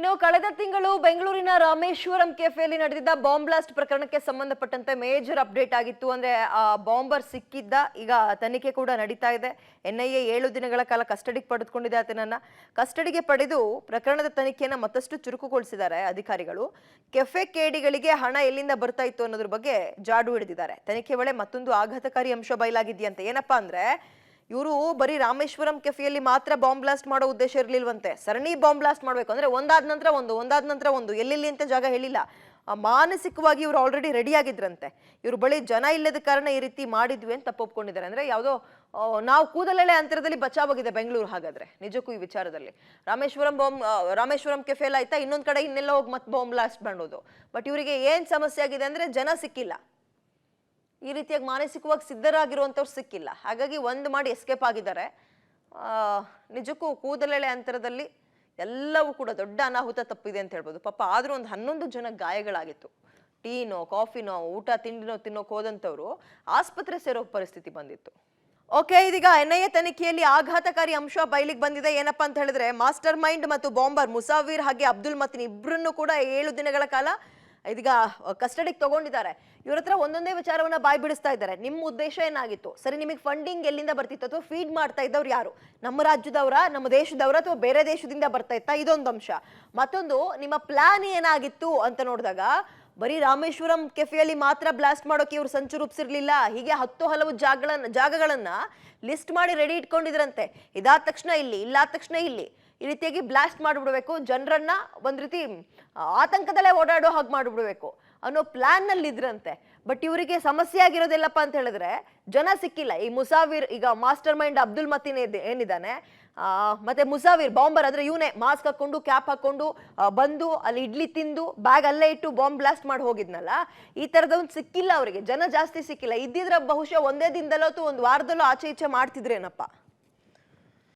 ಇನ್ನು ಕಳೆದ ತಿಂಗಳು ಬೆಂಗಳೂರಿನ ರಾಮೇಶ್ವರಂ ಕೆಫೆಯಲ್ಲಿ ನಡೆದಿದ್ದ ಬಾಂಬ್ ಬ್ಲಾಸ್ಟ್ ಪ್ರಕರಣಕ್ಕೆ ಸಂಬಂಧಪಟ್ಟಂತೆ ಮೇಜರ್ ಅಪ್ಡೇಟ್ ಆಗಿತ್ತು. ಅಂದ್ರೆ ಆ ಬಾಂಬರ್ ಸಿಕ್ಕಿದ್ದ, ಈಗ ತನಿಖೆ ಕೂಡ ನಡೀತಾ ಇದೆ. ಎನ್ಐಎ 7 ದಿನಗಳ ಕಾಲ ಕಸ್ಟಡಿಗೆ ಪಡೆದುಕೊಂಡಿದೆ. ಆತನನ್ನ ಕಸ್ಟಡಿಗೆ ಪಡೆದು ಪ್ರಕರಣದ ತನಿಖೆಯನ್ನು ಮತ್ತಷ್ಟು ಚುರುಕುಗೊಳಿಸಿದ್ದಾರೆ ಅಧಿಕಾರಿಗಳು. ಕೆಫೆ ಕೇಡಿಗಳಿಗೆ ಹಣ ಎಲ್ಲಿಂದ ಬರ್ತಾ ಇತ್ತು ಅನ್ನೋದ್ರ ಬಗ್ಗೆ ಜಾಡು ಹಿಡಿದಿದ್ದಾರೆ. ತನಿಖೆ ವೇಳೆ ಮತ್ತೊಂದು ಆಘಾತಕಾರಿ ಅಂಶ ಬಯಲಾಗಿದೆಯಂತೆ. ಏನಪ್ಪಾ ಅಂದ್ರೆ, ಇವರು ಬರೀ ರಾಮೇಶ್ವರಂ ಕೆಫೆಯಲ್ಲಿ ಮಾತ್ರ ಬಾಂಬ್ ಬ್ಲಾಸ್ಟ್ ಮಾಡೋ ಉದ್ದೇಶ ಇರಲಿಲ್ವಂತೆ. ಸರಣಿ ಬಾಂಬ್ ಬ್ಲಾಸ್ಟ್ ಮಾಡಬೇಕು ಅಂದ್ರೆ ಒಂದಾದ ನಂತರ ಒಂದು ಎಲ್ಲೆಲ್ಲಿ ಅಂತ ಜಾಗ ಹೇಳಿಲ್ಲ. ಮಾನಸಿಕವಾಗಿ ಇವರು ಆಲ್ರೆಡಿ ರೆಡಿ ಆಗಿದ್ರಂತೆ. ಇವ್ರ ಬಳಿ ಜನ ಇಲ್ಲದ ಕಾರಣ ಈ ರೀತಿ ಮಾಡಿದ್ವಿ ಅಂತ ಒಪ್ಕೊಂಡಿದ್ದಾರೆ. ಅಂದ್ರೆ ಯಾವುದೋ ನಾವು ಕೂದಲೆಳೆ ಅಂತರದಲ್ಲಿ ಬಚಾವಾಗಿದೆ ಬೆಂಗಳೂರು. ಹಾಗಾದ್ರೆ ನಿಜಕ್ಕೂ ಈ ವಿಚಾರದಲ್ಲಿ ರಾಮೇಶ್ವರಂ ಕೆಫೆ ಎಲ್ಲ ಆಯ್ತಾ, ಇನ್ನೊಂದ್ ಕಡೆ ಇನ್ನೆಲ್ಲ ಹೋಗಿ ಮತ್ತೆ ಬಾಂಬ್ ಬ್ಲಾಸ್ಟ್ ಮಾಡೋದು. ಬಟ್ ಇವರಿಗೆ ಏನ್ ಸಮಸ್ಯೆ ಆಗಿದೆ ಅಂದ್ರೆ ಜನ ಸಿಕ್ಕಿಲ್ಲ. ಈ ರೀತಿಯಾಗಿ ಮಾನಸಿಕವಾಗಿ ಸಿದ್ಧರಾಗಿರುವಂಥವ್ರು ಸಿಕ್ಕಿಲ್ಲ. ಹಾಗಾಗಿ ಒಂದು ಮಾಡಿ ಎಸ್ಕೇಪ್ ಆಗಿದ್ದಾರೆ. ನಿಜಕ್ಕೂ ಕೂದಲೆಳೆ ಅಂತರದಲ್ಲಿ ಎಲ್ಲವೂ ಕೂಡ ದೊಡ್ಡ ಅನಾಹುತ ತಪ್ಪಿದೆ ಅಂತ ಹೇಳ್ಬೋದು. ಪಾಪ ಆದ್ರೂ ಒಂದು 11 ಜನ ಗಾಯಗಳಾಗಿತ್ತು. ಟೀನೋ ಕಾಫಿನೋ ಊಟ ತಿಂಡಿನೋ ತಿನ್ನೋಕೆ ಹೋದಂಥವ್ರು ಆಸ್ಪತ್ರೆ ಸೇರೋ ಪರಿಸ್ಥಿತಿ ಬಂದಿತ್ತು. ಓಕೆ, ಇದೀಗ ಎನ್ಐಎ ತನಿಖೆಯಲ್ಲಿ ಆಘಾತಕಾರಿ ಅಂಶ ಬಯಲಿಗೆ ಬಂದಿದೆ. ಏನಪ್ಪಾ ಅಂತ ಹೇಳಿದ್ರೆ, ಮಾಸ್ಟರ್ ಮೈಂಡ್ ಮತ್ತು ಬಾಂಬರ್ ಮುಸಾವಿರ್ ಹಾಗೆ ಅಬ್ದುಲ್ ಮತೀನ್ ಇಬ್ಬರನ್ನು ಕೂಡ 7 ದಿನಗಳ ಕಾಲ ಇದೀಗ ಕಸ್ಟಡಿಗೆ ತಗೊಂಡಿದ್ದಾರೆ. ಇವ್ರ ಹತ್ರ ಒಂದೊಂದೇ ವಿಚಾರವನ್ನ ಬಾಯ್ ಬಿಡಿಸ್ತಾ ಇದ್ದಾರೆ. ನಿಮ್ಮ ಉದ್ದೇಶ ಏನಾಗಿತ್ತು, ಸರಿ ನಿಮಗೆ ಫಂಡಿಂಗ್ ಎಲ್ಲಿಂದ ಬರ್ತಿತ್ತು, ಅಥವಾ ಫೀಡ್ ಮಾಡ್ತಾ ಇದ್ದವ್ರು ಯಾರು, ನಮ್ಮ ರಾಜ್ಯದವರ, ನಮ್ಮ ದೇಶದವರ, ಅಥವಾ ಬೇರೆ ದೇಶದಿಂದ ಬರ್ತಾ ಇತ್ತಾ, ಇದೊಂದು ಅಂಶ. ಮತ್ತೊಂದು, ನಿಮ್ಮ ಪ್ಲಾನ್ ಏನಾಗಿತ್ತು ಅಂತ ನೋಡಿದಾಗ ಬರೀ ರಾಮೇಶ್ವರಂ ಕೆಫೆಯಲ್ಲಿ ಮಾತ್ರ ಬ್ಲಾಸ್ಟ್ ಮಾಡೋಕೆ ಇವ್ರು ಸಂಚು ರೂಪಿಸಿರ್ಲಿಲ್ಲ. ಹೀಗೆ 10 ಹಲವು ಜಾಗಗಳನ್ನ ಲಿಸ್ಟ್ ಮಾಡಿ ರೆಡಿ ಇಟ್ಕೊಂಡಿದ್ರಂತೆ. ಇದಾದ ತಕ್ಷಣ ಇಲ್ಲಿ, ಇಲ್ಲಾದ ತಕ್ಷಣ ಇಲ್ಲಿ, ಈ ರೀತಿಯಾಗಿ ಬ್ಲಾಸ್ಟ್ ಮಾಡಿಬಿಡ್ಬೇಕು, ಜನರನ್ನ ಒಂದ್ ರೀತಿ ಆತಂಕದಲ್ಲೇ ಓಡಾಡೋ ಹಾಗೆ ಮಾಡಿಬಿಡ್ಬೇಕು ಅನ್ನೋ ಪ್ಲಾನ್ ನಲ್ಲಿ ಇದ್ರಂತೆ. ಬಟ್ ಇವರಿಗೆ ಸಮಸ್ಯೆ ಆಗಿರೋದಿಲ್ಲಪ್ಪ ಅಂತ ಹೇಳಿದ್ರೆ, ಜನ ಸಿಕ್ಕಿಲ್ಲ. ಈ ಮುಸಾವಿರ್, ಈಗ ಮಾಸ್ಟರ್ ಮೈಂಡ್ ಅಬ್ದುಲ್ ಮತೀನ್ ಏನಿದ್ದಾನೆ, ಮತ್ತೆ ಮುಸಾವಿರ್ ಬಾಂಬರ್ ಅಂದ್ರೆ ಇವನೇ ಮಾಸ್ಕ್ ಹಾಕೊಂಡು ಕ್ಯಾಪ್ ಹಾಕೊಂಡು ಬಂದು ಅಲ್ಲಿ ಇಡ್ಲಿ ತಿಂದು ಬ್ಯಾಗ್ ಅಲ್ಲೇ ಇಟ್ಟು ಬಾಂಬ್ ಬ್ಲಾಸ್ಟ್ ಮಾಡಿ ಹೋಗಿದ್ನಲ್ಲ, ಈ ತರದೊಂದು ಸಿಕ್ಕಿಲ್ಲ ಅವರಿಗೆ. ಜನ ಜಾಸ್ತಿ ಸಿಕ್ಕಿಲ್ಲ. ಇದ್ದಿದ್ರೆ ಬಹುಶಃ ಒಂದೇ ದಿನದಲ್ಲೋ ಅಥವಾ ಒಂದು ವಾರದಲ್ಲೋ ಆಚೆ ಈಚೆ ಮಾಡ್ತಿದ್ರೇನಪ್ಪ.